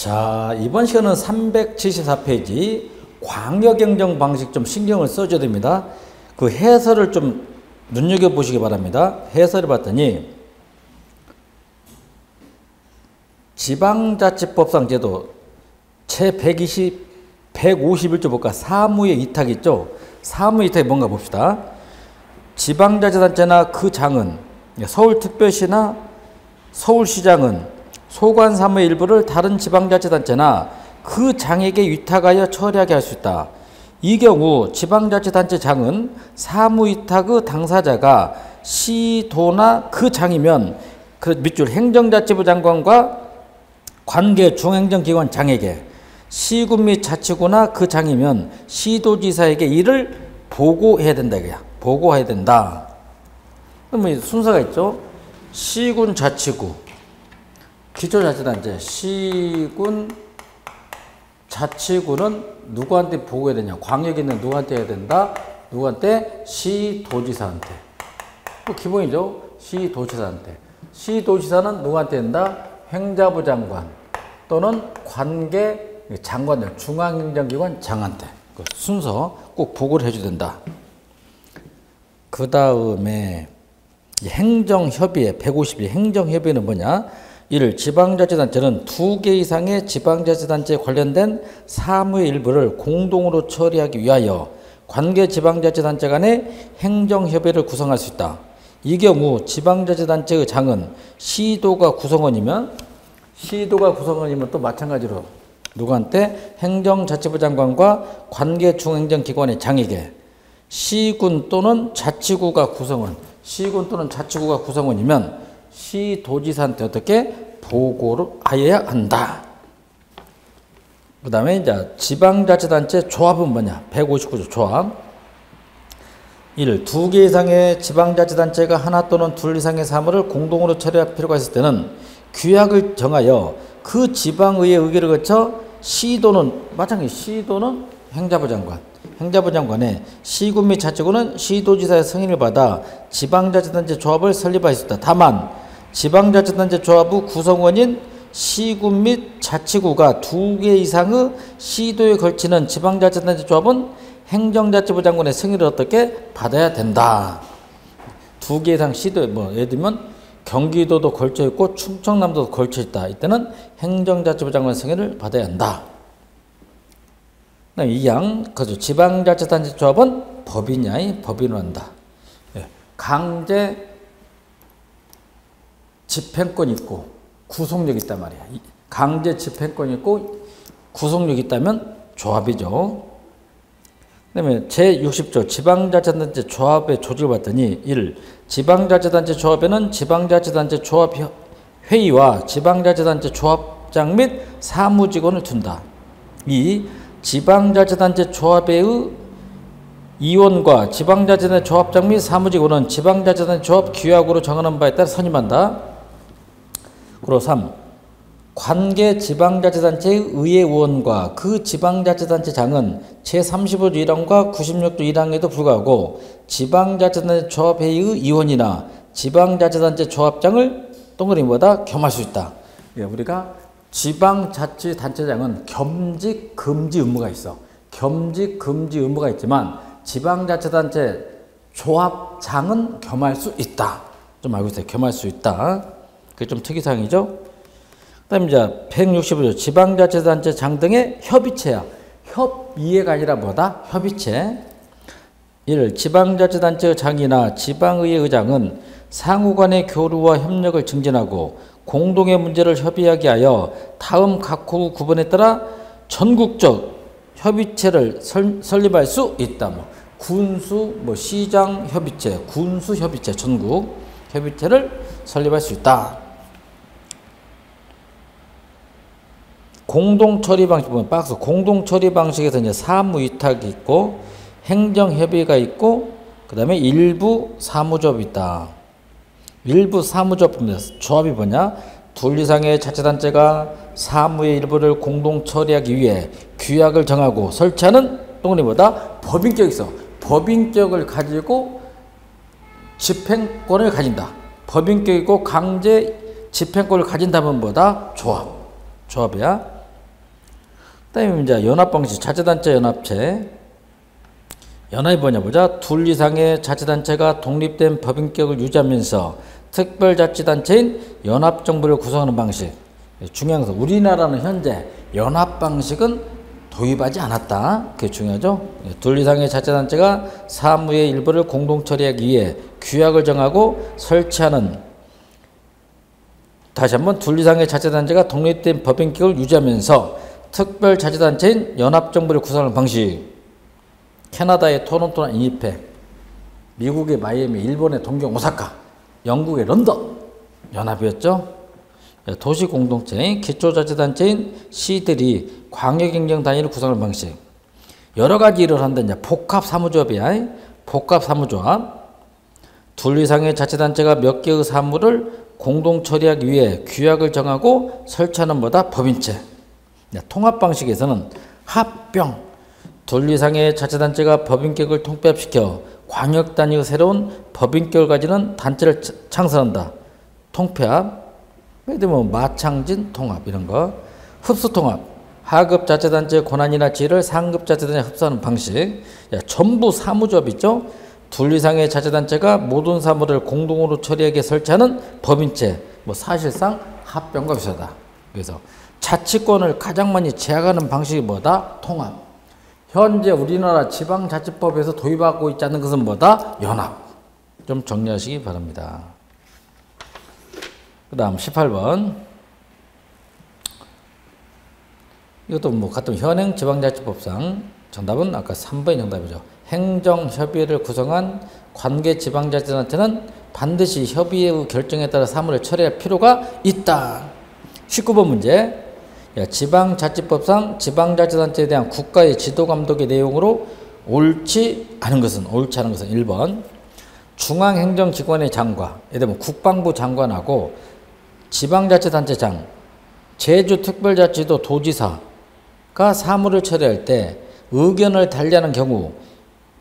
자, 이번 시간은 374페이지 광역행정 방식 좀 신경을 써줘야 됩니다. 그 해설을 좀 눈여겨보시기 바랍니다. 해설을 봤더니 지방자치법상 제도 제151조 볼까? 사무의 위탁 있죠? 사무의 위탁이 뭔가 봅시다. 지방자치단체나 그 장은 서울특별시나 서울시장은 소관 사무의 일부를 다른 지방자치단체나 그 장에게 위탁하여 처리하게 할 수 있다. 이 경우 지방자치단체장은 사무위탁의 당사자가 시도나 그 장이면 그 밑줄 행정자치부 장관과 관계 중행정기관 장에게, 시군 및 자치구나 그 장이면 시도지사에게 이를 보고해야 된다. 보고해야 된다. 그러면 순서가 있죠. 시군, 자치구, 기초자치단체, 시군, 자치구는 누구한테 보고해야 되냐? 광역에 있는 누구한테 해야 된다? 누구한테? 시도지사한테. 기본이죠. 시도지사한테. 시도지사는 누구한테 된다? 행자부 장관 또는 관계 장관들, 중앙행정기관 장한테. 그 순서 꼭 보고를 해줘야 된다. 그 다음에 행정협의회 152 행정협의회는 뭐냐? 1. 지방자치단체는 2개 이상의 지방자치단체에 관련된 사무의 일부를 공동으로 처리하기 위하여 관계 지방자치단체 간의 행정협의회를 구성할 수 있다. 이 경우 지방자치단체의 장은 시도가 구성원이면 또 마찬가지로 누구한테? 행정자치부 장관과 관계 중행정기관의 장에게, 시군 또는 자치구가 구성원, 시군 또는 자치구가 구성원이면 시도지사한테 어떻게 보고를 하여야 한다. 그 다음에 이제 지방자치단체 조합은 뭐냐? 159조 조합. 1. 2개 이상의 지방자치단체가 하나 또는 둘 이상의 사무를 공동으로 처리할 필요가 있을 때는 규약을 정하여 그 지방의회 의결을 거쳐 시도는 마찬가지, 시도는 행자부 장관의, 시군 및 자치구는 시도지사의 승인을 받아 지방자치단체 조합을 설립할 수 있다. 다만 지방자치단체 조합의 구성원인 시군 및 자치구가 2개 이상의 시도에 걸치는 지방자치단체 조합은 행정자치부 장관의 승인을 어떻게 받아야 된다. 2개 이상 시도, 예를 들면 경기도도 걸쳐 있고 충청남도도 걸쳐 있다. 이때는 행정자치부 장관의 승인을 받아야 한다. 그다음 2항, 그죠. 지방자치단체 조합은 법인이냐? 법인으로 한다. 강제 집행권 있고 구속력 있단 말이야. 강제 집행권 있고 구속력 있다면 조합이죠. 그 다음에 제60조 지방자치단체 조합의 조직을 봤더니 1. 지방자치단체 조합에는 지방자치단체 조합회의와 지방자치단체 조합장 및 사무직원을 둔다. 2. 지방자치단체 조합회의 위원과 지방자치단체 조합장 및 사무직원은 지방자치단체 조합 규약으로 정하는 바에 따라 선임한다. 그리고 3. 관계 지방자치단체의 의회의원과 그 지방자치단체장은 제35조 1항과 96조 1항에도 불구하고 지방자치단체 조합회의의 위원이나 지방자치단체 조합장을 동그라미 뭐다? 겸할 수 있다. 우리가 지방자치단체장은 겸직, 금지 의무가 있어. 겸직, 금지 의무가 있지만 지방자치단체 조합장은 겸할 수 있다. 좀 알고 있어요. 겸할 수 있다. 그게 좀 특이사항이죠. 그 다음에 이제 165조 지방자치단체장 등의 협의체야. 협의회가 아니라 뭐다? 협의체. 1. 지방자치단체 장이나 지방의회 의장은 상호간의 교류와 협력을 증진하고 공동의 문제를 협의하게 하여 다음 각 호 구분에 따라 전국적 협의체를 설립할 수 있다. 군수, 시장 협의체, 군수 협의체, 전국 협의체를 설립할 수 있다. 공동처리 방식 보면 박스 공동처리 방식에서 이제 사무위탁이 있고 행정협의가 있고 그 다음에 일부 사무조합이 있다. 일부 사무조합입니다. 조합이 뭐냐? 2 이상의 자치단체가 사무의 일부를 공동처리하기 위해 규약을 정하고 설치하는 동그라미보다 법인격이 있어. 법인격을 가지고 집행권을 가진다. 법인격이고 강제 집행권을 가진다면 뭐다? 조합. 조합이야. 그다음에 이제 연합방식, 자치단체 연합체. 연합이 뭐냐 보자. 둘 이상의 자치단체가 독립된 법인격을 유지하면서 특별자치단체인 연합정부를 구성하는 방식. 중요한 것은 우리나라는 현재 연합방식은 도입하지 않았다. 그게 중요하죠. 둘 이상의 자치단체가 사무의 일부를 공동 처리하기 위해 규약을 정하고 설치하는, 다시 한번 둘 이상의 자치단체가 독립된 법인격을 유지하면서 특별자치단체인 연합정부를 구성하는 방식. 캐나다의 토론토나 이니펙, 미국의 마이애미, 일본의 동경 오사카, 영국의 런던 연합이었죠. 도시공동체인 기초자치단체인 시들이 광역행정 단위를 구성하는 방식. 여러 가지 일을 한다. 이제 복합사무조합이야. 복합사무조합. 둘 이상의 자치단체가 몇 개의 사무를 공동 처리하기 위해 규약을 정하고 설치하는 뭐다? 법인체. 통합방식에서는 합병. 둘 이상의 자치단체가 법인격을 통폐합시켜 광역단위의 새로운 법인격을 가지는 단체를 창설한다. 통폐합. 예를 들면 마창진 통합 이런 거. 흡수통합. 하급 자치단체의 권한이나 지위를 상급 자치단체에 흡수하는 방식. 전부 사무조합 있죠. 둘 이상의 자치단체가 모든 사무를 공동으로 처리하게 설치하는 법인체. 사실상 합병과 비슷하다. 그래서 자치권을 가장 많이 제약하는 방식이 뭐다? 통합. 현재 우리나라 지방자치법에서 도입하고 있지 않는 것은 뭐다? 연합. 좀 정리하시기 바랍니다. 그 다음 18번. 이것도 같은 현행 지방자치법상 정답은 아까 3번이 정답이죠. 행정협의회를 구성한 관계지방자치단체는 반드시 협의회의 결정에 따라 사무를 처리할 필요가 있다. 19번 문제. 지방자치법상 지방자치단체에 대한 국가의 지도감독의 내용으로 옳지 않은 것은 1번. 중앙행정기관의 장과, 예를 들면 국방부 장관하고 지방자치단체장, 제주특별자치도 도지사가 사무를 처리할 때 의견을 달리하는 경우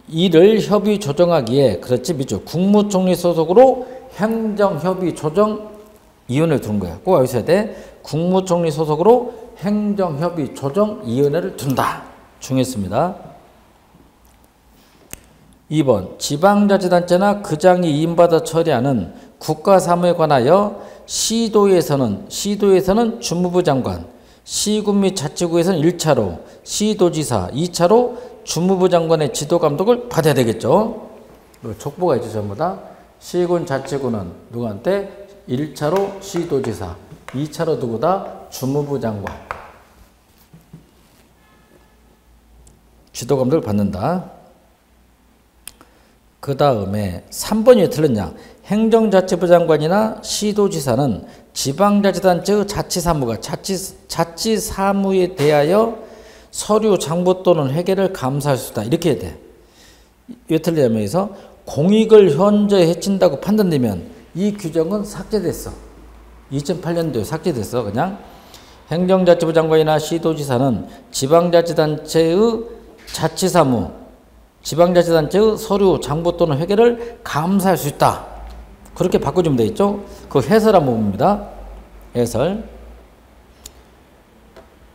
이를 협의 조정하기에, 그렇지 밑줄, 국무총리 소속으로 행정협의조정위원회를 두는 거야. 꼭 여기서 해야 돼. 국무총리 소속으로 행정협의조정위원회를 둔다. 중요했습니다. 2번. 지방자치단체나 그장이 위임받아 처리하는 국가사무에 관하여 시도에서는 주무부 장관, 시군 및 자치구에서는 1차로 시도지사, 2차로 주무부 장관의 지도감독을 받아야 되겠죠. 족보가 있죠. 전부 다. 시군, 자치구는 누구한테? 1차로 시도지사, 2차로 누구다? 주무부 장관. 지도감독을 받는다. 그 다음에 3번이 왜 틀렸냐? 행정자치부 장관이나 시도지사는 지방자치단체의 자치사무에 대하여 서류, 장부 또는 회계를 감사할 수 있다. 이렇게 해야 돼. 왜 틀리냐면 여기서 공익을 현저히 해친다고 판단되면 이 규정은 삭제됐어. 2008년도에 삭제됐어. 그냥 행정자치부 장관이나 시도지사는 지방자치단체의 지방자치단체의 서류, 장부 또는 회계를 감사할 수 있다. 그렇게 바꿔주면 되겠죠. 그 해설한 부분입니다. 해설.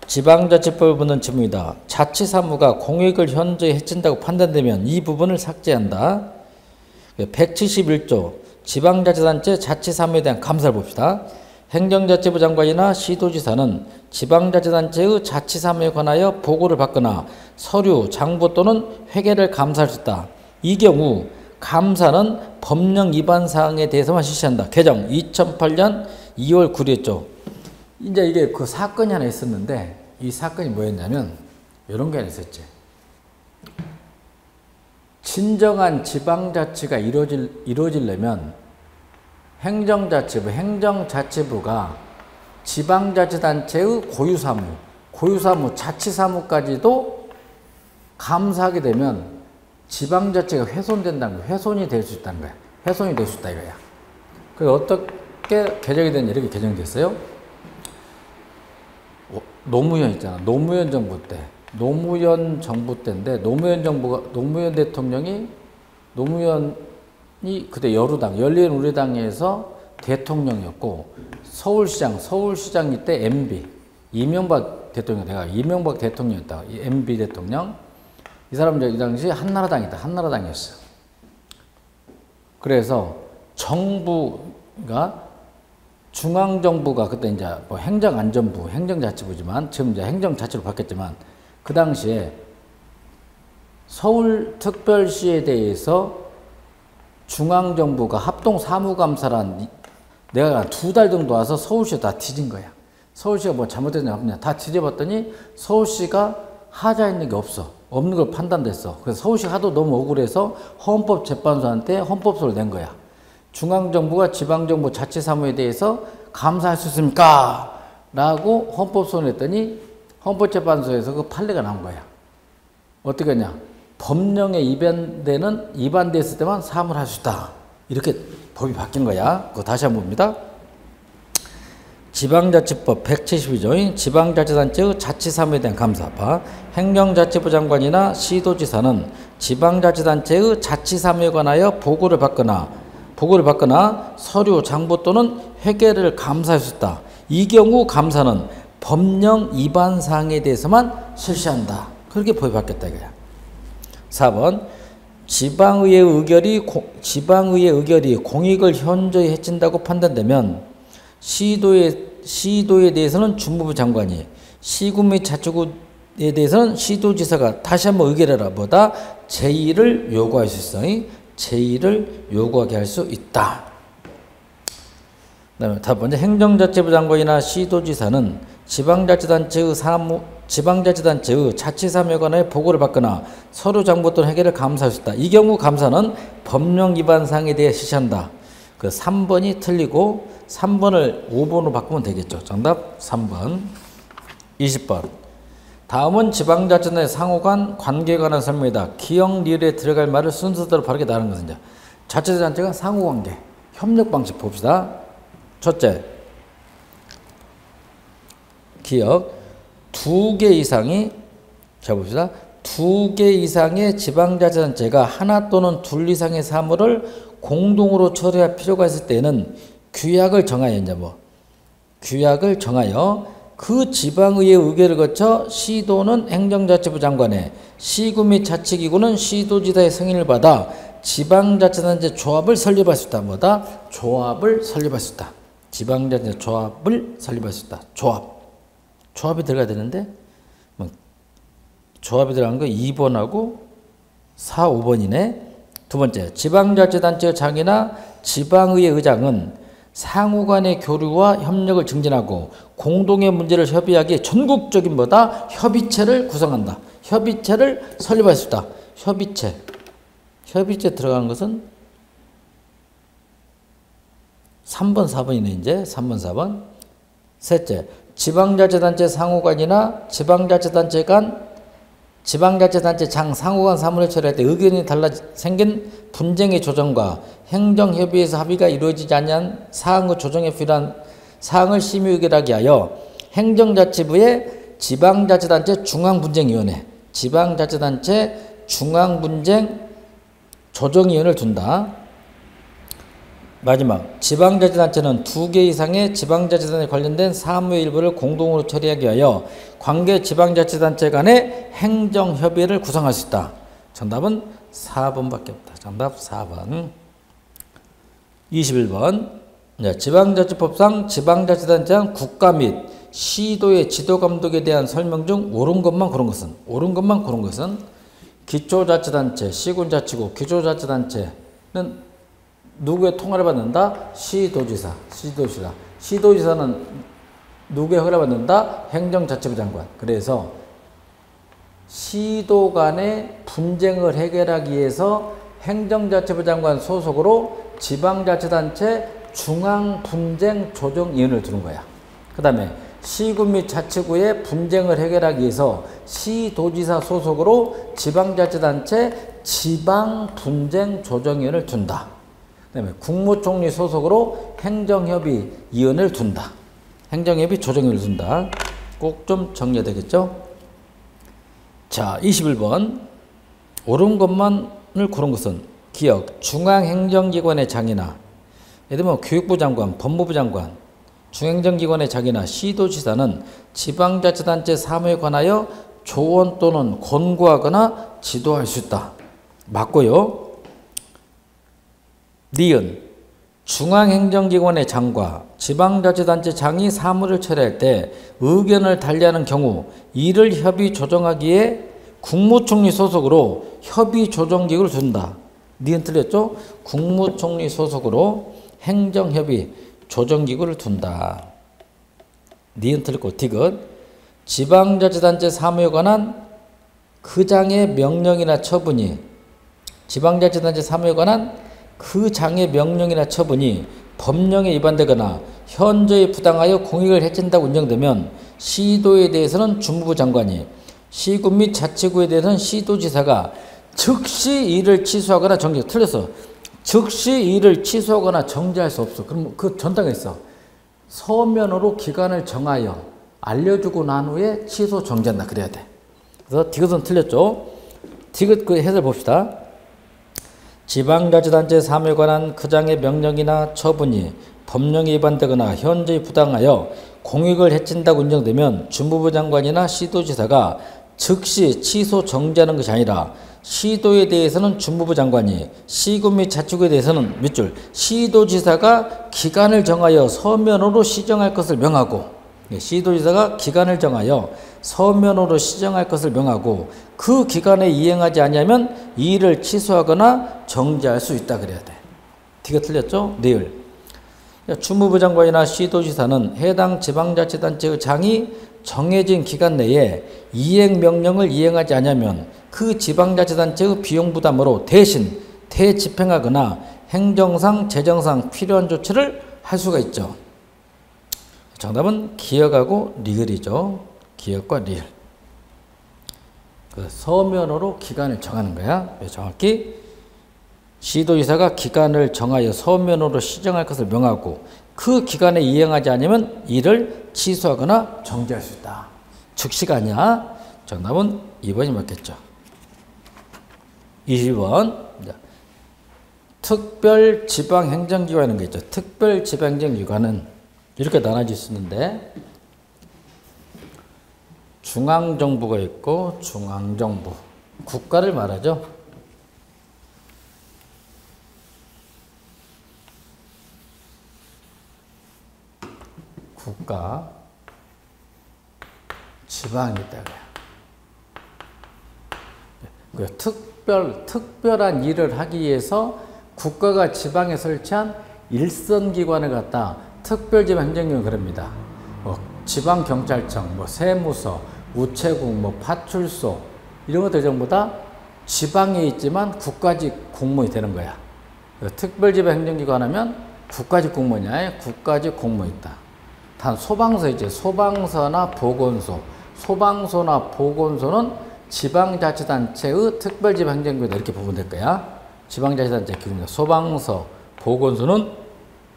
지방자치법을 묻는 질문이다. 자치사무가 공익을 현저히 해친다고 판단되면 이 부분을 삭제한다. 171조 지방자치단체 자치사무에 대한 감사를 봅시다. 행정자치부 장관이나 시도지사는 지방자치단체의 자치사무에 관하여 보고를 받거나 서류, 장부 또는 회계를 감사할 수 있다. 이 경우 감사는 법령 위반 사항에 대해서만 실시한다. 개정 2008년 2월 9일이었죠. 이제 이게 그 사건이 하나 있었는데 이 사건이 뭐였냐면 이런 게 하나 있었지. 진정한 지방자치가 이루어지려면 행정자치부가 지방자치단체의 고유사무, 자치사무까지도 감사하게 되면 지방자치가 훼손된다는 거야. 훼손이 될 수 있다는 거야. 훼손이 될 수 있다 이거야. 그래서 어떻게 개정이 됐냐 이렇게 개정됐어요. 노무현 있잖아. 노무현 정부 때인데 노무현 대통령이 그때 열린우리당에서 대통령이었고 서울시장이 때 MB 이명박 대통령, 내가 이명박 대통령이었다. 이 MB 대통령. 이 사람은 이 당시 한나라당이다. 한나라당이었어요. 그래서 정부가, 중앙정부가 그때 이제 뭐 행정안전부, 행정자치부지만 지금 이제 행정자치로 바뀌었지만 그 당시에 서울특별시에 대해서 중앙정부가 합동사무감사란, 내가 2달 정도 와서 서울시에 다 뒤진 거야. 서울시가 뭐 잘못됐냐 없냐 다 뒤져봤더니 서울시가 하자 있는 게 없어. 없는 걸 판단됐어. 그래서 서울시가 하도 너무 억울해서 헌법재판소한테 헌법소를 낸 거야. 중앙정부가 지방정부 자치사무에 대해서 감사할 수 있습니까? 라고 헌법소를 냈더니 헌법재판소에서 그 판례가 나온 거야. 어떻게 하냐? 법령에 위반됐을 때만 사무를 할 수 있다. 이렇게 법이 바뀐 거야. 그거 다시 한번 봅니다. 지방자치법 172조 지방자치단체의 자치사무에 대한 감사. 행정자치부 장관이나 시도지사는 지방자치단체의 자치사무에 관하여 보고를 받거나 서류, 장부 또는 회계를 감사할 수 있다. 이 경우 감사는 법령 위반 사항에 대해서만 실시한다. 그렇게 법이 바뀌었다 이거야. 4번 지방의회 의결이 공익을 현저히 해친다고 판단되면 시도에 대해서는 중무부 장관이, 시구 및 자치구에 대해서는 시도지사가 다시 한번 의결해라 보다 제의를 요구할 수 있어. 제의를 요구하게 할 수 있다. 그다음에 다섯 번째, 행정자치부 장관이나 시도지사는 지방자치단체의 자치사무에 관하여 보고를 받거나 서류 장부 또는 회계를 감사할 수 있다. 이 경우 감사는 법령 위반 사항에 대해 실시한다. 그 3번이 틀리고 3번을 5번으로 바꾸면 되겠죠. 정답 3번. 20번. 다음은 지방자치단체 상호간 관계에 관한 설명이다. 기역, 리을에 들어갈 말을 순서대로 바르게 나누는 것은 자치단체가 상호관계, 협력 방식 봅시다. 첫째, 기역. 2개 이상이, 자 봅시다. 2개 이상의 지방자치단체가 하나 또는 둘 이상의 사무를 공동으로 처리할 필요가 있을 때는 규약을 정하여 그 지방의회 의결을 거쳐 시도는 행정자치부 장관의, 시구 및 자치기구는 시도지사의 승인을 받아 지방자치단체 조합을 설립할 수 있다. 뭐다? 조합을 설립할 수 있다. 지방자치단체 조합을 설립할 수 있다. 조합이 들어가야 되는데 조합이 들어간 거 2번하고 4, 5번이네. 두 번째, 지방자치단체 장이나 지방의회 의장은 상호 간의 교류와 협력을 증진하고 공동의 문제를 협의하기에 전국적인 뭐다? 협의체를 구성한다. 협의체를 설립할 수 있다. 협의체 들어가는 것은 3번, 4번이네. 이제 3번, 4번. 셋째, 지방자치단체 상호간이나 지방자치단체 장 상호간 사무를 처리할 때 의견이 달라 생긴 분쟁의 조정과 행정협의에서 합의가 이루어지지 않은 사항의 조정에 필요한 사항을 심의 의결하게 하여 행정자치부의 지방자치단체 중앙분쟁위원회, 지방자치단체 중앙분쟁 조정위원회를 둔다. 마지막, 지방자치단체는 2개 이상의 지방자치단체 관련된 사무의 일부를 공동으로 처리하기 위하여 관계 지방자치단체 간의 행정협의회를 구성할 수 있다. 정답은 4번밖에 없다. 정답 4번. 21번. 지방자치법상 지방자치단체는 국가 및 시도의 지도감독에 대한 설명 중 옳은 것만 고른 것은 기초자치단체, 시군자치구, 기초자치단체는 누구의 통화를 받는다? 시도지사. 시도지사는 누구의 허가를 받는다? 행정자치부 장관. 그래서 시도 간의 분쟁을 해결하기 위해서 행정자치부 장관 소속으로 지방자치단체 중앙분쟁조정위원회를 두는 거야. 그 다음에 시군 및 자치구의 분쟁을 해결하기 위해서 시도지사 소속으로 지방자치단체 지방분쟁조정위원회를 둔다. 그 다음에 국무총리 소속으로 행정협의위원회를 둔다. 행정협의 조정위원회를 둔다. 꼭 좀 정리해야 되겠죠? 자, 21번. 옳은 것만을 고른 것은 기역, 중앙행정기관의 장이나 예를 들면 교육부 장관, 법무부 장관, 중행정기관의 장이나 시도지사는 지방자치단체 사무에 관하여 조언 또는 권고하거나 지도할 수 있다. 맞고요. 니은 중앙행정기관의 장과 지방자치단체 장이 사무를 처리할 때 의견을 달리하는 경우 이를 협의 조정하기에 국무총리 소속으로 협의조정기구를 둔다. 니은 틀렸죠? 국무총리 소속으로 행정협의 조정기구를 둔다. 니은 틀렸고 디귿 지방자치단체 사무에 관한 그 장의 명령이나 처분이 지방자치단체 사무에 관한 그 장의 명령이나 처분이 법령에 위반되거나 현저히 부당하여 공익을 해친다고 인정되면 시도에 대해서는 주무부 장관이 시군 및 자치구에 대해서는 시도지사가 즉시 이를 취소하거나 정지. 틀렸어. 즉시 이를 취소하거나 정지할 수 없어. 그럼 그 전당에 있어. 서면으로 기간을 정하여 알려주고 난 후에 취소 정지한다. 그래야 돼. 그래서 디귿은 틀렸죠. 디귿 그 해설 봅시다. 지방자치단체 사무에 관한 그 장의 명령이나 처분이 법령에 위반되거나 현저히 부당하여 공익을 해친다고 인정되면 주무부 장관이나 시도지사가 즉시 취소 정지하는 것이 아니라 시도에 대해서는 주무부 장관이 시군 및 자치구에 대해서는 밑줄 시도지사가 기간을 정하여 서면으로 시정할 것을 명하고 시도지사가 기간을 정하여 서면으로 시정할 것을 명하고 그 기간에 이행하지 아니하면 이 일을 취소하거나 정지할 수 있다 그래야 돼. 디가 틀렸죠? 니을 주무부 장관이나 시도지사는 해당 지방자치단체의 장이 정해진 기간 내에 이행 명령을 이행하지 않으면 그 지방자치단체의 비용 부담으로 대신 대집행하거나 행정상 재정상 필요한 조치를 할 수가 있죠. 정답은 기역하고 리을이죠. 기역과 리을. 그 서면으로 기간을 정하는 거야. 정확히 시도지사가 기간을 정하여 서면으로 시정할 것을 명하고 그 기간에 이행하지 않으면 이를 취소하거나 정지할 수 있다. 즉시가 아니야. 정답은 2번이 맞겠죠. 20번 특별지방행정기관이라는 게 있죠. 특별지방행정기관은 이렇게 나눠질 수 있는데 중앙정부가 있고 중앙정부 국가를 말하죠. 국가 지방이 있다 그래요. 특별한 일을 하기 위해서 국가가 지방에 설치한 일선기관을 갖다 특별지방행정기관 그럽니다. 지방경찰청, 세무서, 우체국, 파출소 이런 것들 전부 다 지방에 있지만 국가직 공무원이 되는 거야. 특별지방행정기관 하면 국가직 공무원이야. 국가직 공무원이 있다. 단 소방서 있지. 소방서나 보건소. 소방서나 보건소는 지방자치단체의 특별지방행정기관이다. 이렇게 보면 될 거야. 지방자치단체 기준이다. 소방서, 보건소는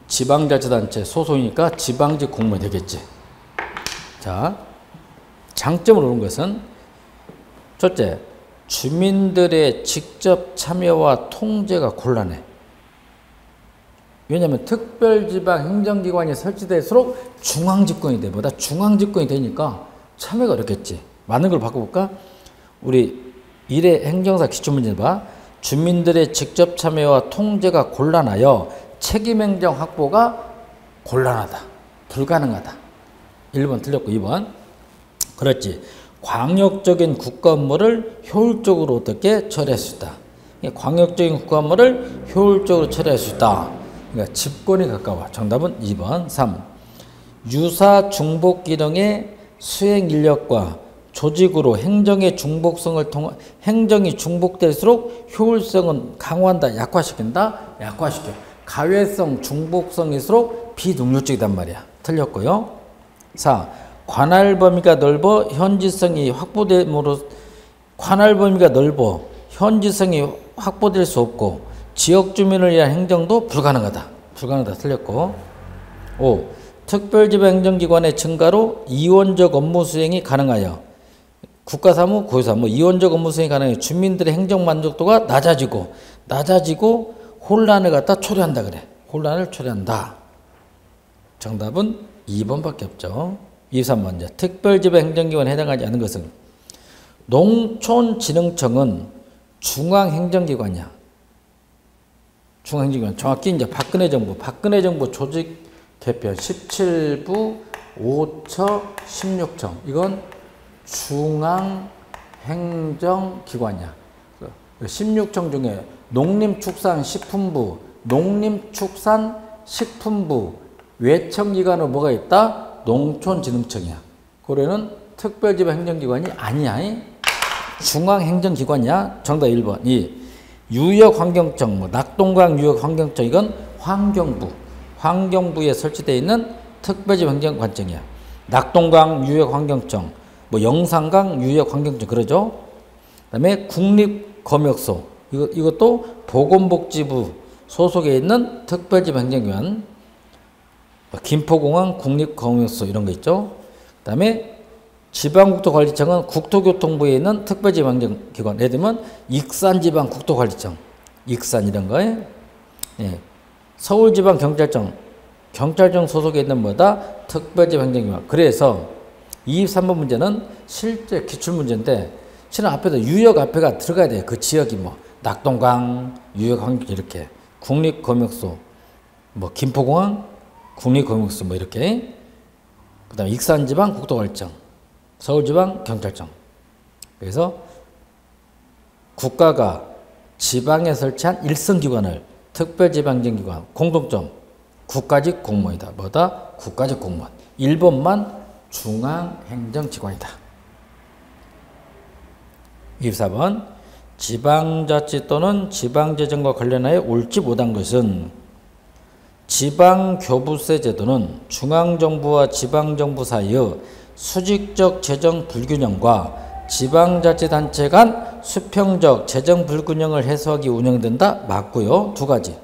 지방자치단체 소속이니까 지방직 공무원이 되겠지. 자, 장점으로 오는 것은 첫째, 주민들의 직접 참여와 통제가 곤란해. 왜냐하면 특별지방행정기관이 설치될수록 중앙집권이 돼. 보다 중앙집권이 되니까 참여가 어렵겠지. 많은 걸 바꿔볼까? 우리 1회 행정사 기출문제 봐. 주민들의 직접 참여와 통제가 곤란하여 책임행정 확보가 곤란하다. 불가능하다. 1번 틀렸고 2번. 그렇지. 광역적인 국가 업무를 효율적으로 어떻게 처리할 수 있다. 광역적인 국가 업무를 효율적으로 처리할 수 있다. 그러니까 집권이 가까워. 정답은 2번. 3. 유사 중복 기능의 수행 인력과 조직으로 행정이 중복될수록 효율성은 강화한다. 약화시킨다. 약화시켜. 가외성, 중복성일수록 비능률적이단 말이야. 틀렸고요. 4. 관할 범위가 넓어 현지성이 확보될 수 없고 지역 주민을 위한 행정도 불가능하다. 틀렸고. 5. 특별지방행정기관의 증가로 이원적 업무 수행이 가능하여 국가사무, 고유사무, 이원적 업무 수행이 가능하여 주민들의 행정 만족도가 낮아지고 혼란을 갖다 초래한다 그래. 혼란을 초래한다. 정답은 2번밖에 없죠. 23번. 특별지방 행정기관에 해당하지 않은 것은 농촌진흥청은 중앙행정기관이야. 중앙행정기관. 정확히 이제 박근혜 정부 조직 개편 17부 5처 16청. 이건 중앙행정기관이야. 16청 중에 농림축산식품부, 농림축산식품부 외청기관으로 뭐가 있다? 농촌진흥청이야. 고려는 특별지방 행정기관이 아니야. 중앙행정기관이야. 정답 1번. 2. 유역환경청, 낙동강 유역환경청, 이건 환경부에 설치되어 있는 특별지방 행정관청이야. 낙동강 유역환경청, 영산강 유역환경청, 그러죠? 그 다음에 국립검역소, 이것도 보건복지부 소속에 있는 특별지방 행정기관. 김포공항 국립검역소 이런 거 있죠. 그 다음에 지방국토관리청은 국토교통부에 있는 특별지방행정기관. 예를 들면 익산지방국토관리청, 익산 이런 거에. 예. 서울지방경찰청, 경찰청 소속에 있는 뭐다? 특별지방행정기관. 그래서 23번 문제는 실제 기출문제인데 실은 앞에도 유역 앞에가 들어가야 돼요. 그 지역이 낙동강, 유역환경 이렇게. 국립검역소, 김포공항, 국립검역소 이렇게. 그 다음에 익산지방 국토관리청, 서울지방 경찰청. 그래서 국가가 지방에 설치한 일선기관을 특별지방행정기관. 공통점 국가직 공무원이다. 뭐다? 국가직 공무원. 1번만 중앙행정기관이다. 24번. 지방자치 또는 지방재정과 관련하여 옳지 못한 것은 지방교부세 제도는 중앙정부와 지방정부 사이의 수직적 재정 불균형과 지방자치단체 간 수평적 재정 불균형을 해소하기 운영된다. 맞고요. 두 가지.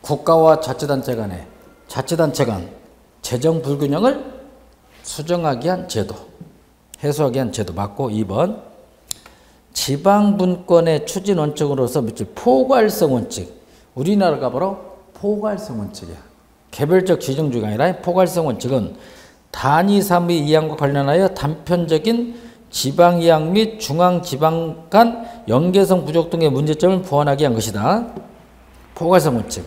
국가와 자치단체 간 재정 불균형을 수정하기 위한 제도, 해소하기 위한 제도 맞고. 2번. 지방분권의 추진 원칙으로서 포괄성 원칙. 우리나라가 바로 포괄성 원칙이야. 개별적 지정주의가 아니라 포괄성 원칙은 단위 사무의 이양과 관련하여 단편적인 지방이양 및 중앙지방 간 연계성 부족 등의 문제점을 보완하기 위한 것이다. 포괄성 원칙.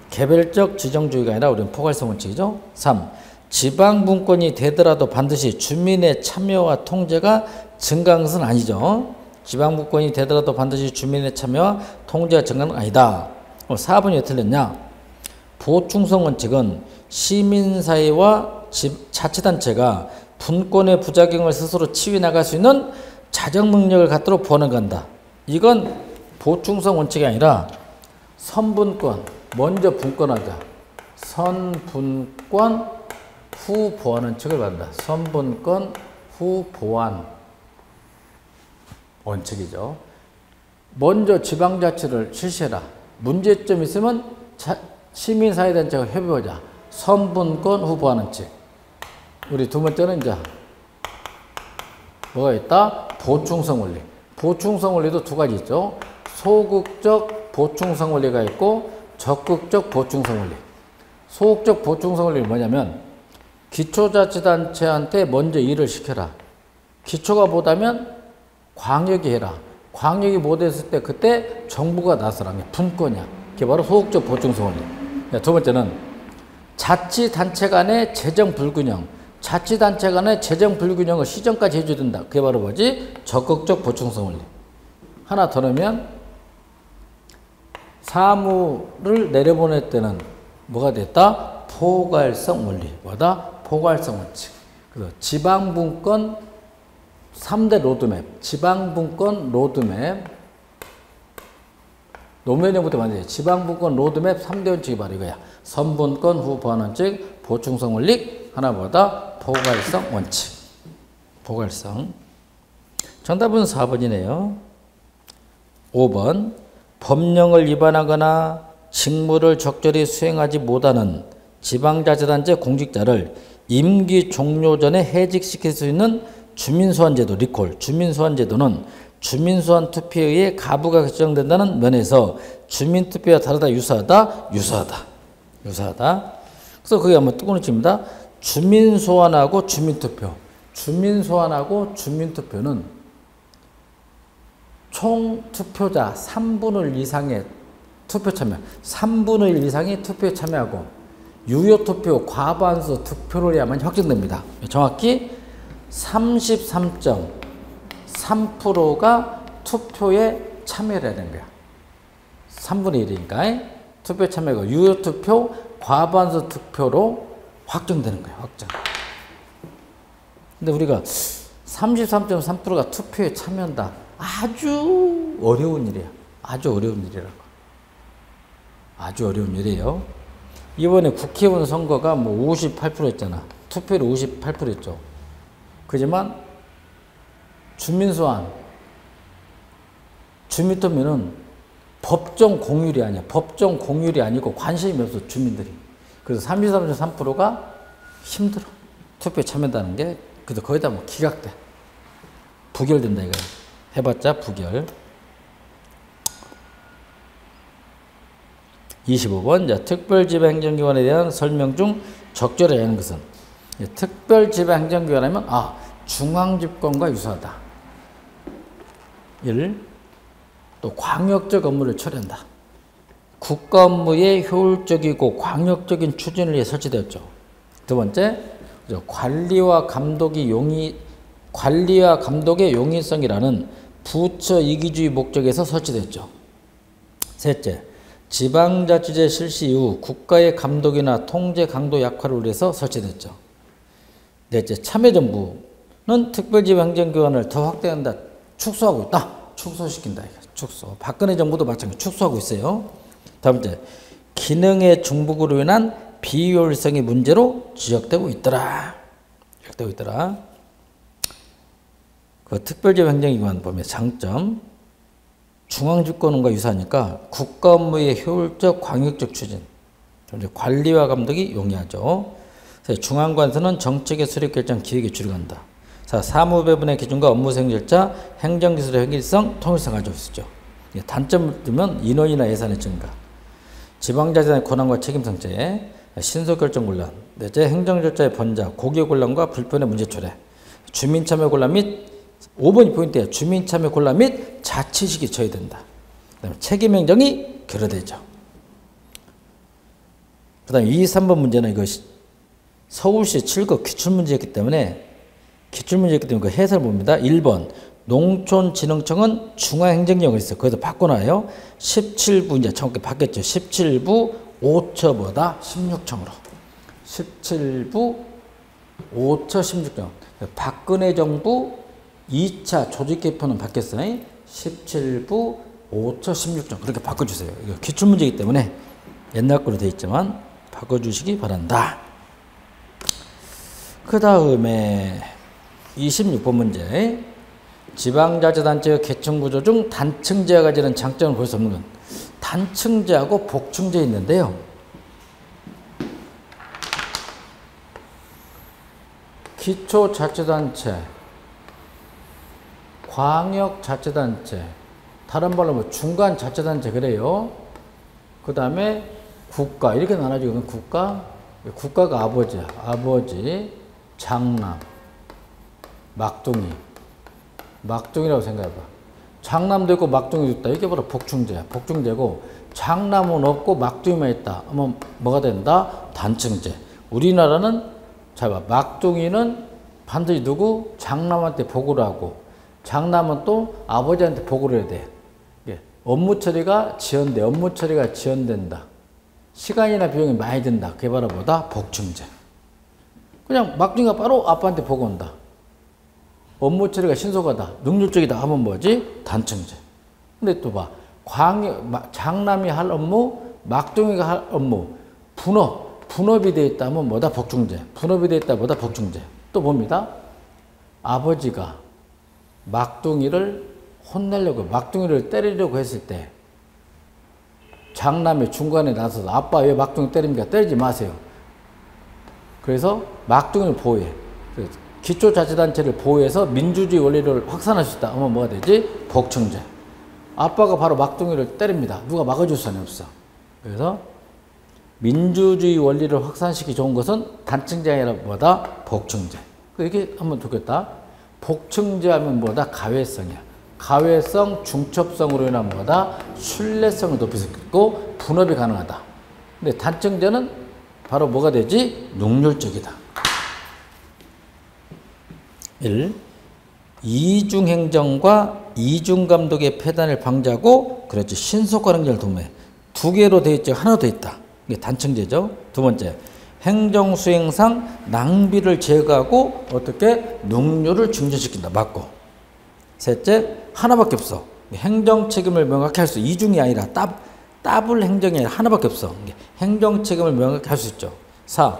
개별적 지정주의가 아니라 우리는 포괄성 원칙이죠. 3. 지방분권이 되더라도 반드시 주민의 참여와 통제가 증가하는 것은 아니죠. 지방분권이 되더라도 반드시 주민의 참여와 통제가 증가하는 건 아니다. 4번이 왜 틀렸냐? 보충성 원칙은 시민사회와 자치단체가 분권의 부작용을 스스로 치유해 나갈 수 있는 자정 능력을 갖도록 보완한다. 이건 보충성 원칙이 아니라 선분권, 먼저 분권하자. 선분권 후 보완 원칙을 받는다. 선분권 후 보완 원칙이죠. 먼저 지방자치를 실시해라. 문제점 있으면 시민사회단체가 협의하자. 선분권 후 보완 원칙. 우리 두 번째는 이제 뭐가 있다? 보충성 원리. 보충성 원리도 두 가지 있죠. 소극적 보충성 원리가 있고 적극적 보충성 원리. 소극적 보충성 원리는 뭐냐면 기초자치단체한테 먼저 일을 시켜라. 기초가 못하면 광역이 해라. 광역이 못했을 때 그때 정부가 나서라. 분권이야. 그게 바로 소극적 보충성 원리. 두 번째는 자치단체 간의 재정 불균형. 자치단체 간의 재정 불균형을 시정까지 해줘야 된다. 그게 바로 뭐지? 적극적 보충성 원리. 하나 더 넣으면 사무를 내려보낼 때는 뭐가 됐다? 포괄성 원리. 뭐다? 포괄성 원칙. 그래서 지방분권 3대 로드맵. 지방분권 로드맵. 노무현정부터 만들지. 지방분권 로드맵 3대 원칙이 바로 이거야. 선분권 후 보완 원칙, 보충성 원리, 하나보다 포괄성 원칙. 포괄성. 정답은 4번이네요. 5번. 법령을 위반하거나 직무를 적절히 수행하지 못하는 지방자치단체 공직자를 임기 종료 전에 해직시킬 수 있는 주민소환제도, 리콜. 주민소환제도는 주민소환 투표에 의해 가부가 결정된다는 면에서 주민투표와 다르다, 유사하다. 그래서 그게 한번 뜨거운 칩니다. 주민소환하고 주민투표. 주민소환하고 주민투표는 총 투표자 3분의 1 이상의 투표 참여, 3분의 1 이상이 투표에 참여하고 유효투표 과반수 투표를 해야만 확정됩니다. 정확히 33.3%가 투표에 참여를 해야 되는 거야. 3분의 1이니까 투표에 참여하고 유효투표 과반수 투표로 확정되는 거야. 확정. 근데 우리가 33.3%가 투표에 참여한다. 아주 어려운 일이야. 아주 어려운 일이라고. 아주 어려운 일이에요. 이번에 국회의원 선거가 뭐 58%였잖아. 투표율 58%였죠. 그지만 주민소환, 주민투표는 법정 공휴일이 아니야. 법정 공휴일이 아니고 관심이 없어, 주민들이. 그래서 33.3%가 힘들어. 투표에 참여한다는 게. 그래서 거기다 뭐 기각돼. 부결된다, 이거야. 해봤자 부결. 25번. 자, 특별지방행정기관에 대한 설명 중 적절히 하는 것은? 특별지방행정기관이면, 중앙집권과 유사하다. 1. 또 광역적 업무를 처리한다. 국가 업무의 효율적이고 광역적인 추진을 위해 설치되었죠. 두 번째, 관리와 감독의 용이성이라는 부처 이기주의 목적에서 설치됐죠. 셋째, 지방자치제 실시 이후 국가의 감독이나 통제 강도 약화를 위해서 설치됐죠. 넷째, 참여정부는 특별지방행정기관을 더 확대한다. 축소하고 있다. 축소시킨다. 축소. 박근혜 정부도 마찬가지로 축소하고 있어요. 다음째, 기능의 중복으로 인한 비효율성의 문제로 지적되고 있더라. 그 특별지방행정기관 보면 장점, 중앙집권과 유사하니까 국가 업무의 효율적 광역적 추진, 관리와 감독이 용이하죠. 그래서 중앙관에서는 정책의 수립 결정 기획에 주력한다. 사무배분의 기준과 업무 수행 절차, 행정기술의 획일성, 통일성 가지고 있죠. 단점을 두면 인원이나 예산의 증가, 지방자치단의 권한과 책임 성체, 신속결정 곤란, 넷째 행정절차의 번잡, 고객 곤란과 불편의 문제 초래, 주민참여 곤란 및 5번이 포인트예요. 주민참여 곤란 및 자치식이 저해된다. 그다음에 책임행정이 결여되죠. 그 다음에 2, 3번 문제는 이것이 서울시 7급 기출문제였기 때문에 그 해설을 봅니다. 1번 농촌진흥청은 중앙행정력이 있어요. 거기서 바꿔놔요. 17부 이제 정확히 바뀌었죠. 17부 5처보다 16청으로. 17부 5처 16청. 박근혜 정부 2차 조직개편은 바뀌었어요. 17부 5처 16청. 그렇게 바꿔주세요. 이거 기출문제이기 때문에 옛날 거로 되어 있지만 바꿔주시기 바란다. 그 다음에 26번 문제. 지방자치단체의 계층구조 중 단층제가 가지는 장점을 볼 수 없는 건 단층제하고 복층제 있는데요. 기초자치단체, 광역자치단체, 다른 말로 뭐 중간자치단체 그래요. 그 다음에 국가 이렇게 나눠지고 국가가 아버지야. 아버지, 장남, 막둥이라고 생각해봐. 장남도 있고 막둥이도 있다. 이게 바로 복층제야. 복층제고 장남은 없고 막둥이만 있다. 그러면 뭐가 된다? 단층제. 우리나라는 잘 봐. 막둥이는 반드시 누구? 장남한테 보고를 하고 장남은 또 아버지한테 보고를 해야 돼. 업무 처리가 지연돼. 업무 처리가 지연된다. 시간이나 비용이 많이 든다. 그게 바로 뭐다? 복층제. 그냥 막둥이가 바로 아빠한테 보고 온다. 업무 처리가 신속하다. 능률적이다 하면 뭐지? 단층제. 근데 또 봐. 장남이 할 업무, 막둥이가 할 업무, 분업이 되어 있다 하면 뭐다? 복층제. 분업이 되어 있다 뭐다? 복층제. 또 봅니다. 아버지가 막둥이를 혼내려고, 막둥이를 때리려고 했을 때 장남이 중간에 나서서 아빠 왜 막둥이 때립니까? 때리지 마세요. 그래서 막둥이를 보호해. 기초자치단체를 보호해서 민주주의 원리를 확산할 수 있다 하면 뭐가 되지? 복층제. 아빠가 바로 막둥이를 때립니다. 누가 막아줄 수는 없어. 그래서 민주주의 원리를 확산시키기 좋은 것은 단층제 아니라 뭐다? 복층제. 이게 한번 두겠다. 복층제 하면 뭐다? 가외성이야. 가외성, 중첩성으로 인한 뭐다? 신뢰성을 높일 수 있고 분업이 가능하다. 근데 단층제는 바로 뭐가 되지? 능률적이다. 1. 이중행정과 이중감독의 폐단을 방지하고 그렇지 신속한 행정을 도모해. 두 개로 되어 있죠. 하나 더 있다. 이게 단층제죠. 두 번째, 행정수행상 낭비를 제거하고 어떻게 능률을 증진시킨다. 맞고. 셋째, 하나밖에 없어. 행정책임을 명확히 할 수. 이중이 아니라 더블 행정이 아니라 하나밖에 없어. 행정책임을 명확히 할 수 있죠. 4.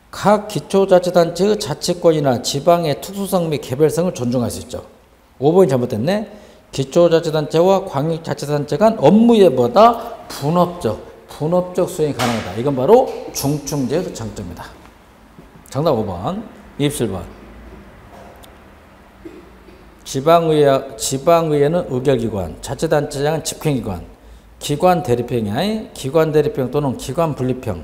각 기초자치단체의 자치권이나 지방의 특수성 및 개별성을 존중할 수 있죠. 5번이 잘못됐네. 기초자치단체와 광역자치단체 간 업무에보다 분업적 수행이 가능하다. 이건 바로 중층제의 장점이다. 정답 5번. 27번. 지방의회는 의결기관, 자치단체장은 집행기관, 기관 대립형이 아닌 기관 대립형 또는 기관 분립형,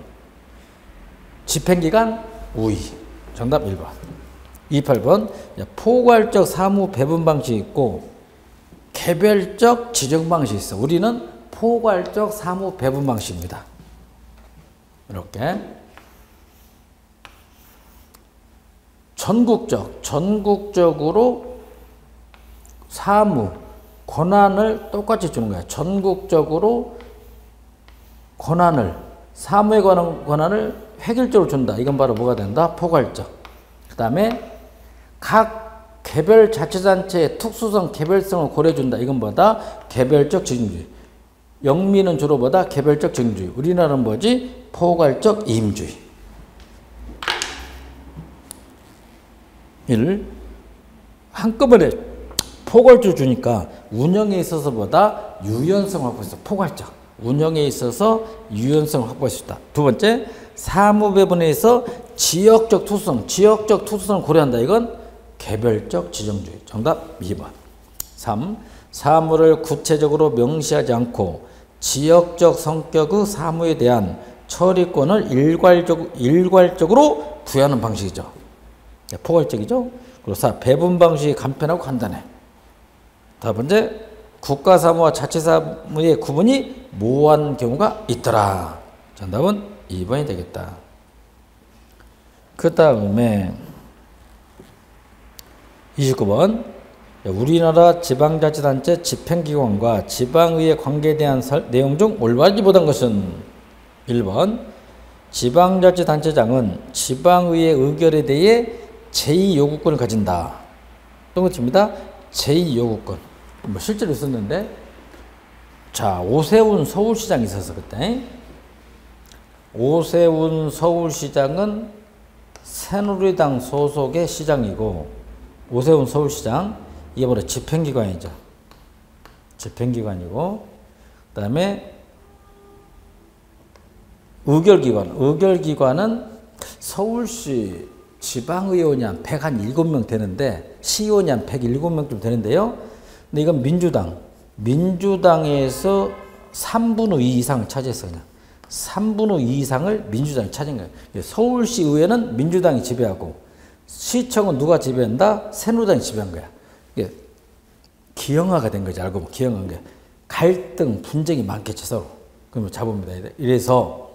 집행기관 우위. 정답 1번. 28번. 포괄적 사무 배분 방식이 있고 개별적 지정 방식이 있어. 우리는 포괄적 사무 배분 방식입니다. 이렇게 전국적으로 사무 권한을 똑같이 주는 거야. 전국적으로 권한을 사무에 관한 권한을 획일적으로 준다. 이건 바로 뭐가 된다? 포괄적. 그 다음에 각 개별 자치단체의 특수성, 개별성을 고려해준다. 이건 뭐다? 개별적 직임주의. 영미는 주로 뭐다? 개별적 직임주의. 우리나라는 뭐지? 포괄적 이임주의. 1. 한꺼번에 포괄적으로 주니까 운영에 있어서 보다 유연성을 확보할 수 있다. 포괄적. 운영에 있어서 유연성을 확보할 수 있다. 두 번째, 사무배분에서 지역적 특수성을 고려한다. 이건 개별적 지정주의. 정답 2번. 3. 사무를 구체적으로 명시하지 않고 지역적 성격의 사무에 대한 처리권을 일괄적으로 부여하는 방식이죠. 포괄적이죠. 그리고 4. 배분 방식이 간편하고 간단해. 다섯 번째, 국가사무와 자치사무의 구분이 모호한 경우가 있더라. 정답은 2번이 되겠다. 그 다음에 29번. 우리나라 지방자치단체 집행기관과 지방의회 관계에 대한 내용 중 올바르지 못한 것은 1번. 지방자치단체장은 지방의회 의결에 대해 제2요구권을 가진다. 똥그칩니다. 제2요구권. 뭐 실제로 있었는데, 자, 오세훈 서울시장이 있었어 그때. 오세훈 서울시장은 새누리당 소속의 시장이고, 오세훈 서울시장, 이게 바로 집행기관이죠. 집행기관이고, 그 다음에 의결기관은 서울시 지방의원이 한 107명 되는데, 시의원이 한 107명쯤 되는데요. 근데 이건 민주당에서 3분의 2 이상을 차지했어요. 그냥 3분의 2 이상을 민주당이 차지한 거예요. 서울시 의회는 민주당이 지배하고, 시청은 누가 지배한다? 새누리당이 지배한 거야. 이게 기형화가 된 거지. 알고 보면 기형화한 게 갈등, 분쟁이 많겠죠 서로. 그러면 잡읍니다. 이래서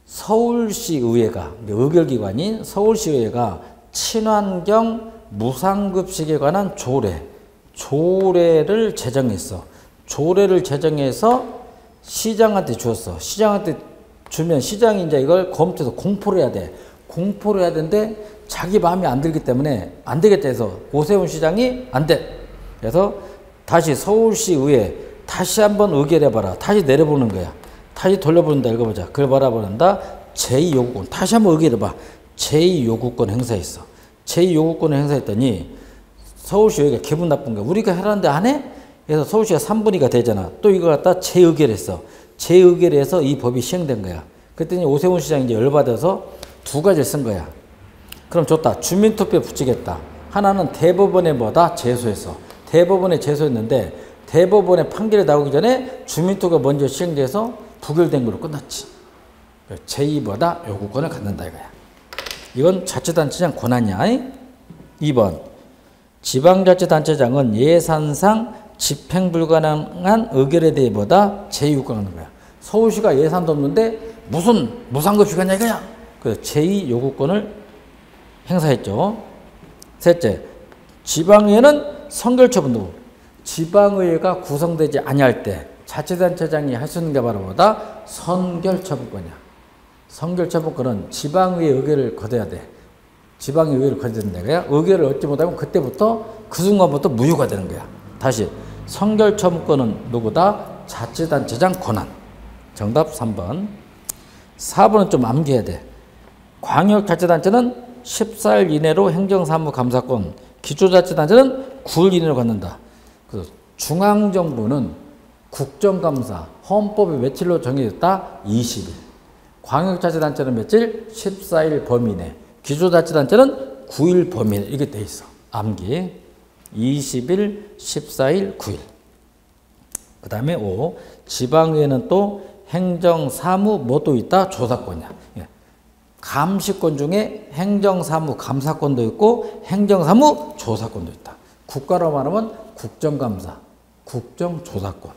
서울시의회가, 의결기관인 서울시의회가 친환경 무상급식에 관한 조례를 제정했어. 조례를 제정해서 시장한테 주었어. 시장한테 주면 시장이 이제 이걸 검토해서 공포를 해야 돼. 공포를 해야 되는데 자기 마음이 안 들기 때문에 안 되겠다 해서 오세훈 시장이 안 돼. 그래서 다시 서울시의회 다시 한번 의결해봐라. 다시 내려보는 거야. 다시 돌려보는다. 읽어보자. 그걸 바라보는다. 제2요구권. 다시 한번 의결해봐. 제2요구권 행사했어. 제2요구권을 행사했더니 서울시의회가 기분 나쁜 거야. 우리가 하라는데 안 해? 그래서 서울시가 3분의 2가 되잖아. 또 이거 갖다 재의결했어. 재의결해서 이 법이 시행된 거야. 그랬더니 오세훈 시장이 이제 열받아서 두 가지를 쓴 거야. 그럼 좋다. 주민투표에 붙이겠다. 하나는 대법원에 뭐다? 제소했어. 대법원에 제소했는데 대법원의 판결이 나오기 전에 주민투표가 먼저 시행돼서 부결된 걸로 끝났지. 제2보다 요구권을 갖는다 이거야. 이건 자치단체장 권한이야. 2번 지방자치단체장은 예산상 집행 불가능한 의결에 대해 보다 제2요구권을 갖는 거야. 서울시가 예산도 없는데 무슨 무상급식 하냐 이거야. 그 제2요구권을 행사했죠. 셋째, 지방의회는 선결처분도 지방의회가 구성되지 아니할 때 자치단체장이 할 수 있는 게 바로 뭐다? 선결처분권이야. 선결처분권은 지방의회 의결을 거둬야 돼. 지방의회를 거둬야 된다 거야. 의결을 얻지 못하면 그때부터 그 순간부터 무효가 되는 거야. 다시 선결처분권은 누구다? 자치단체장 권한. 정답 3번. 4번은 좀 암기해야 돼. 광역자치단체는 14일 이내로 행정사무감사권, 기초자치단체는 9일 이내로 갖는다. 그래서 중앙정부는 국정감사, 헌법에 며칠로 정해졌다? 20일. 광역자치단체는 며칠? 14일 범위 내. 기초자치단체는 9일 범위 내. 이게 돼 있어. 암기. 20일, 14일, 9일. 그 다음에 5. 지방의회는 또 행정사무 뭐도 있다? 조사권이야. 감시권 중에 행정사무 감사권도 있고 행정사무 조사권도 있다. 국가로 말하면 국정감사, 국정조사권.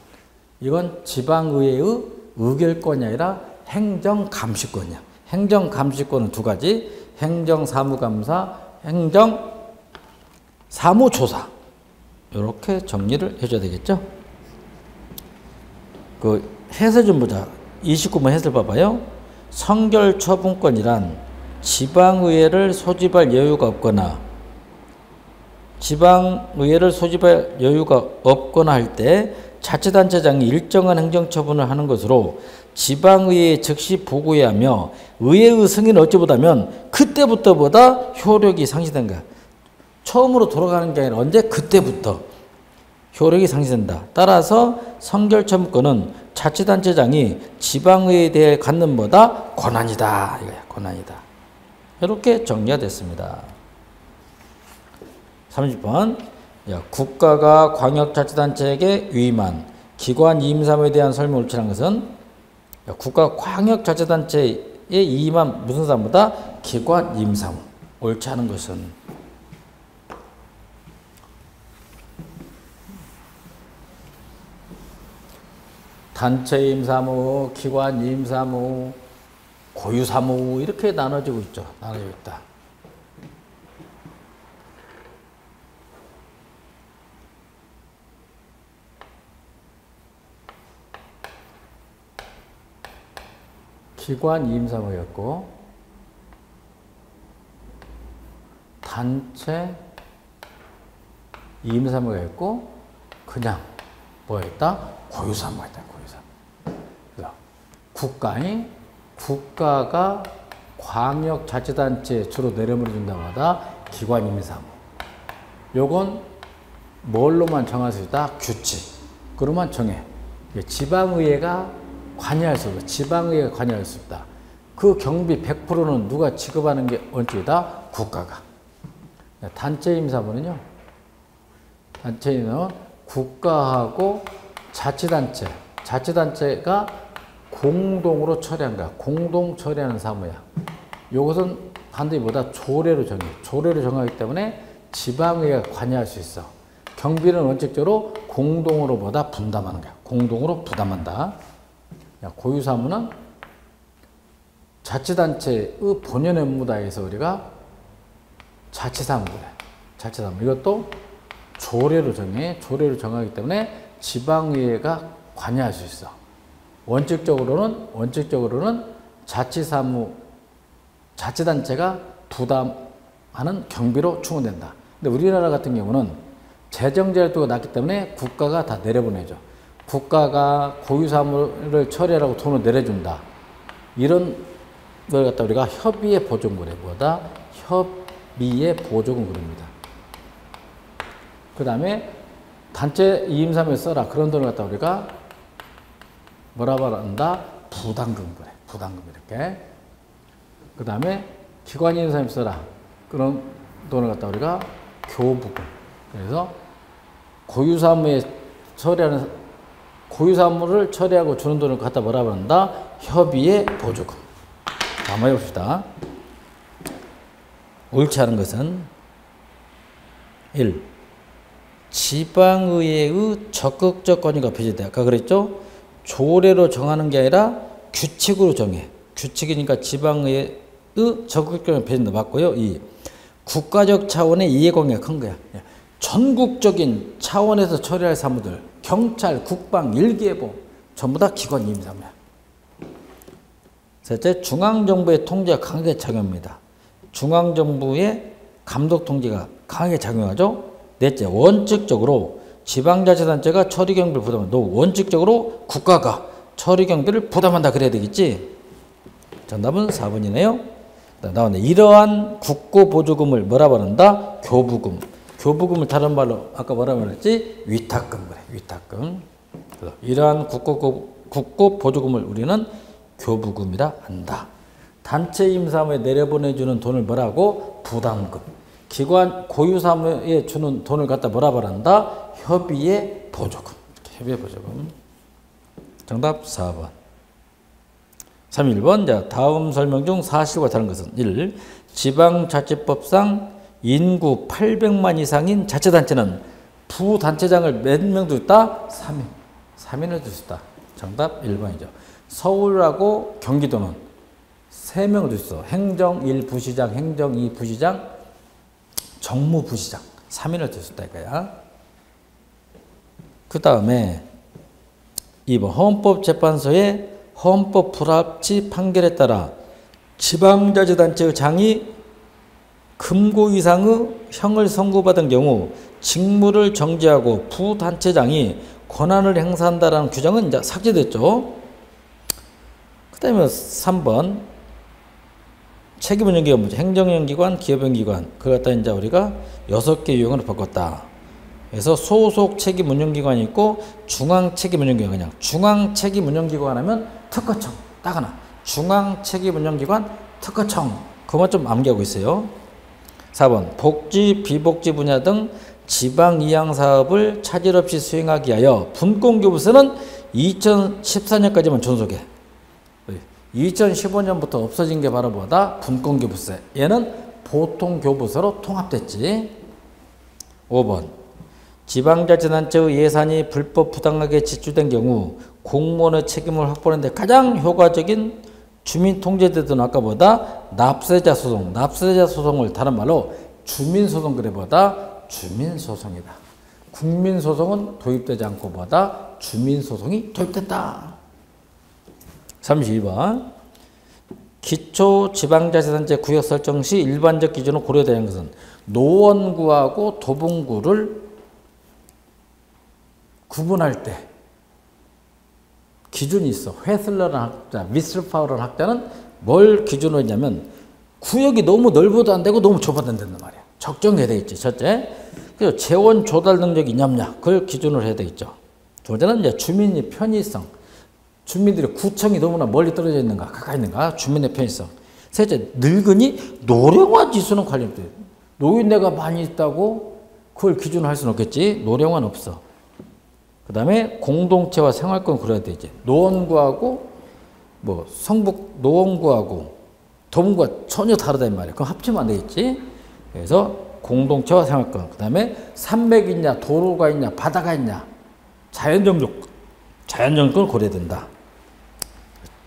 이건 지방의회의 의결권이 아니라 행정감시권이야. 행정감시권은 두 가지. 행정사무감사, 행정사무조사. 이렇게 정리를 해줘야 되겠죠. 그 해설 좀 보자. 29번 해설 봐봐요. 선결처분권이란 지방의회를 소집할 여유가 없거나 할 때 자치단체장이 일정한 행정처분을 하는 것으로 지방의회에 즉시 보고해야 하며 의회의 승인을 얻지 못하면 그때부터보다 효력이 상실된 거야. 처음으로 돌아가는 게 아니라 언제? 그때부터 효력이 상실된다. 따라서 선결처분권은 자치단체장이 지방의회에 대해 갖는 뭐다? 권한이다. 이거야. 권한이다. 이렇게 정리가 됐습니다. 30번. 국가가 광역자치단체에게 위임한 기관 이임사무에 대한 설명을 옳지 않은 것은 국가 광역자치단체에 이임한 무슨 사무다? 기관 이임사무. 옳지 않은 것은 단체 임사무, 기관 임사무, 고유사무 이렇게 나눠지고 있죠. 나눠져 있다. 기관 임사무였고 단체 임사무가 있고 그냥 뭐였다? 고유사무가 있다. 국가가 광역자치단체에 주로 내려물어준다고 하다 기관 임사무. 요건 뭘로만 정할 수 있다? 규칙. 그로만 정해. 지방의회가 관여할 수 없다. 지방의회가 관여할 수 없다. 그 경비 100%는 누가 지급하는 게 원칙이다? 국가가. 단체 임사무는요. 단체는 국가하고 자치단체가 공동으로 처리한 거야. 공동 처리하는 사무야. 이것은 반드시 뭐다? 조례로 정해. 조례로 정하기 때문에 지방의회가 관여할 수 있어. 경비는 원칙적으로 공동으로 뭐다? 분담하는 거야. 공동으로 부담한다. 고유사무는 자치단체의 본연의 업무다 해서 우리가 자치사무 그래. 자치사무. 이것도 조례로 정해. 조례로 정하기 때문에 지방의회가 관여할 수 있어. 원칙적으로는 자치단체가 부담하는 경비로 충원된다. 근데 우리나라 같은 경우는 재정제도가 낮기 때문에 국가가 다 내려보내죠. 국가가 고유사무를 처리하라고 돈을 내려준다. 이런 걸 갖다 우리가 협의의 보조금을 해. 뭐다? 협의의 보조금입니다. 그 다음에 단체 이임사무에 써라. 그런 돈을 갖다 우리가 뭐라고 한다? 부담금 그래. 부담금 이렇게. 그 다음에 기관 이임사무에 써라. 그런 돈을 갖다 우리가 교부금. 그래서 고유사무에 처리하는 고유사무를 처리하고 주는 돈을 갖다 뭐라 그런다? 협의의 보조금. 한번 해봅시다. 옳지 않은 것은 1. 지방의회의 적극적 권위가 배제돼. 아까 그랬죠? 조례로 정하는 게 아니라 규칙으로 정해. 규칙이니까 지방의회의 적극적 권위가 배제된다. 맞고요. 2. 국가적 차원의 이해관계가 큰 거야. 전국적인 차원에서 처리할 사무들, 경찰, 국방, 일기예보 전부 다 기관 임사무야. 셋째, 중앙정부의 통제가 강하게 작용합니다. 중앙정부의 감독 통제가 강하게 작용하죠. 넷째, 원칙적으로 지방자치단체가 처리 경비를 부담한다. 원칙적으로 국가가 처리 경비를 부담한다 그래야 되겠지. 정답은 4번이네요. 나왔네. 이러한 국고보조금을 뭐라 말한다? 교부금. 교부금을 다른 말로 아까 뭐라 말했지? 위탁금 그래. 위탁금. 그래서 이러한 국고보조금을 우리는 교부금이라 한다. 단체 임사무에 내려보내주는 돈을 뭐라고? 부담금. 기관 고유사무에 주는 돈을 갖다 뭐라 말한다? 협의의 보조금. 협의의 보조금. 정답 4번. 3.1번. 자, 다음 설명 중 사실과 다른 것은 1. 지방자치법상 인구 800만 이상인 자치단체는 부단체장을 몇 명 둘다? 3인. 3인을 둘 수 있다. 정답 1번이죠. 서울하고 경기도는 3명을 둘 수 있어. 행정 1부시장, 행정 2부시장, 정무부시장. 3인을 둘 수 있다 이거야. 그 다음에 2번. 헌법재판소의 헌법 불합치 판결에 따라 지방자치단체의 장이 금고 이상의 형을 선고받은 경우 직무를 정지하고 부단체장이 권한을 행사한다라는 규정은 이제 삭제됐죠. 그 다음에 3번. 책임운영기관 뭐죠? 행정연기관, 기업연기관. 그걸 갖다 이제 우리가 6개 유형으로 바꿨다. 그래서 소속 책임운영기관이 있고 중앙책임운영기관. 그냥 중앙책임운영기관 하면 특허청. 딱 하나. 중앙책임운영기관 특허청. 그것만 좀 암기하고 있어요. 4번. 복지, 비복지 분야 등 지방 이양 사업을 차질 없이 수행하기 위하여 분권교부세는 2014년까지만 존속해. 2015년부터 없어진 게 바로 뭐다? 분권교부세. 얘는 보통교부세로 통합됐지. 5번. 지방자치단체의 예산이 불법 부당하게 지출된 경우 공무원의 책임을 확보하는 데 가장 효과적인 주민통제제도는 아까보다 납세자 소송. 납세자 소송을 다른 말로 주민소송 그래보다 주민소송이다. 국민소송은 도입되지 않고 보다 주민소송이 도입됐다. 32번. 기초지방자치단체 구역 설정 시 일반적 기준으로 고려되는 것은 노원구하고 도봉구를 구분할 때 기준이 있어. 회슬러라는 학자, 미슬파우라는 학자는 뭘 기준으로 했냐면 구역이 너무 넓어도 안 되고 너무 좁아도 안 된단 말이야. 적정해야 되겠지. 첫째. 그리고 재원 조달 능력이 있냐냐. 그걸 기준으로 해야 되겠죠. 두 번째는 이제 주민의 편의성. 주민들의 구청이 너무나 멀리 떨어져 있는가, 가까이 있는가. 주민의 편의성. 셋째. 늙은이 노령화 지수는 관련돼. 노인네가 많이 있다고 그걸 기준으로 할 수는 없겠지. 노령화는 없어. 그 다음에 공동체와 생활권 그래야 되지. 노원구하고 뭐 성북 노원구하고 도봉구가 전혀 다르단 말이야. 그럼 합치면 안 되겠지. 그래서 공동체와 생활권. 그 다음에 산맥이 있냐, 도로가 있냐, 바다가 있냐. 자연정권을 고려해야 된다.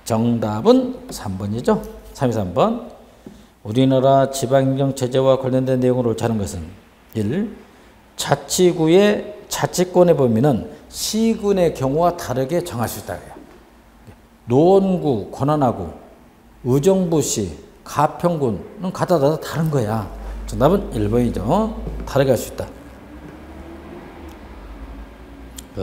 정답은 3번이죠. 323번. 우리나라 지방행정체제와 관련된 내용으로 옳지 않은 것은 1. 자치구의 자치권의 범위는 시군의 경우와 다르게 정할 수 있다. 노원구 권한하고 의정부시, 가평군은 각각 다른 거야. 정답은 1번이죠. 다르게 할 수 있다.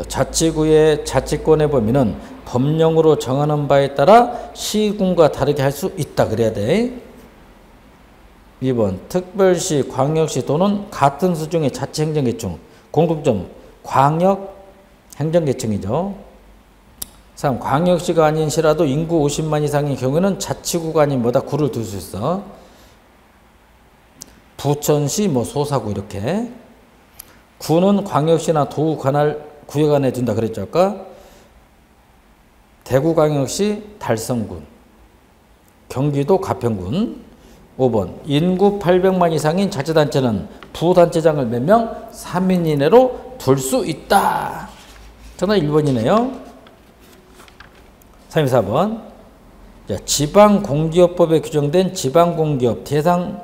자치구의 자치권의 범위는 법령으로 정하는 바에 따라 시군과 다르게 할 수 있다. 그래야 돼. 2번. 특별시, 광역시 또는 같은 수준의 자치행정계층. 공통점. 광역 행정계층이죠. 3. 광역시가 아닌 시라도 인구 50만 이상인 경우에는 자치구가 아닌 뭐다 구를 둘 수 있어. 부천시, 뭐 소사구 이렇게. 구는 광역시나 도구 관할 구역 안에 둔다 그랬죠 아까. 대구광역시 달성군, 경기도 가평군. 5번 인구 800만 이상인 자치단체는 부단체장을 몇 명? 3인 이내로 둘 수 있다. 정답 1번이네요. 34번 지방공기업법에 규정된 지방공기업 대상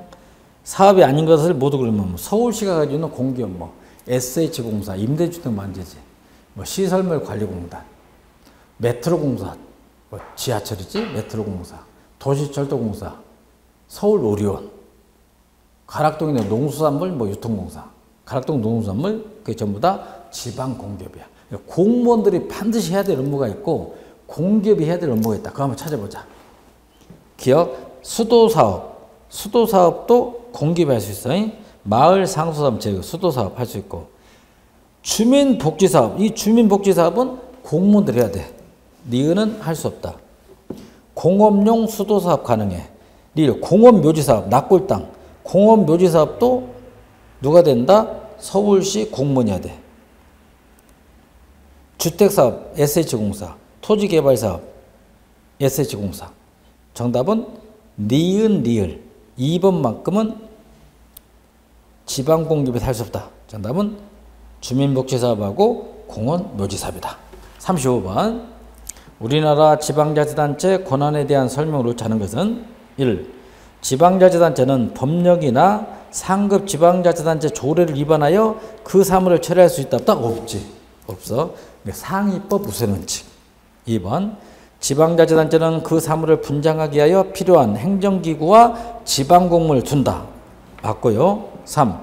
사업이 아닌 것을 모두 그러면 서울시가 가지고 있는 공기업 뭐 SH공사, 임대주택 만지지, 뭐 시설물관리공단, 메트로공사, 뭐 지하철이지 메트로공사, 도시철도공사, 서울오리온, 가락동에 있는 농수산물 뭐 유통공사, 가락동 농수산물 그게 전부 다 지방공기업이야. 공무원들이 반드시 해야 될 업무가 있고 공기업이 해야 될 업무가 있다. 그거 한번 찾아보자. 기억, 수도사업, 수도사업도 공기업이 할 수 있어. 마을 상수사업 제도, 수도사업 할 수 있고, 주민복지사업, 이 주민복지사업은 공무원들이 해야 돼. 니은은 할 수 없다. 공업용 수도사업 가능해. 니 공업묘지사업, 납골당, 공업묘지사업도 누가 된다? 서울시 공무원이 해야 돼. 주택사업, SH공사, 토지개발사업, SH공사. 정답은 니은, 리을. 2번만큼은 지방공기업이 할 수 없다. 정답은 주민복지사업하고 공원묘지사업이다. 35번 우리나라 지방자치단체 권한에 대한 설명으로 자는 것은 1. 지방자치단체는 법령이나 상급 지방자치단체 조례를 위반하여 그 사무를 처리할 수 있다 없다? 없지. 없어. 상위법 우선원칙. 2번 지방자치단체는 그 사무를 분장하기 위하여 필요한 행정기구와 지방공무원을 둔다. 맞고요. 3.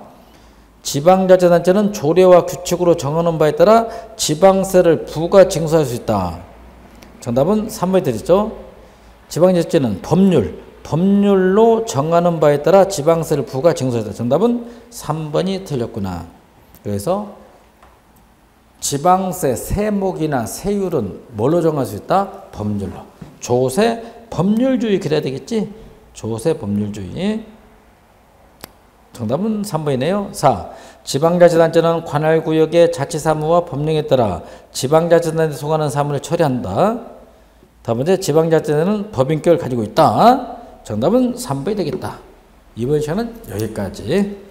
지방자치단체는 조례와 규칙으로 정하는 바에 따라 지방세를 부과 징수할 수 있다. 정답은 3번이 되겠죠. 지방자치단체는 법률로 정하는 바에 따라 지방세를 부과 징수할 수 있다. 정답은 3번이 틀렸구나. 그래서 지방세 세목이나 세율은 뭘로 정할 수 있다? 법률로. 조세 법률주의 그래야 되겠지? 조세 법률주의. 정답은 3번이네요. 4. 지방자치단체는 관할구역의 자치사무와 법령에 따라 지방자치단체에 속하는 사무를 처리한다. 다음 번째 지방자치단체는 법인격을 가지고 있다. 정답은 3번이 되겠다. 이번 시간은 여기까지.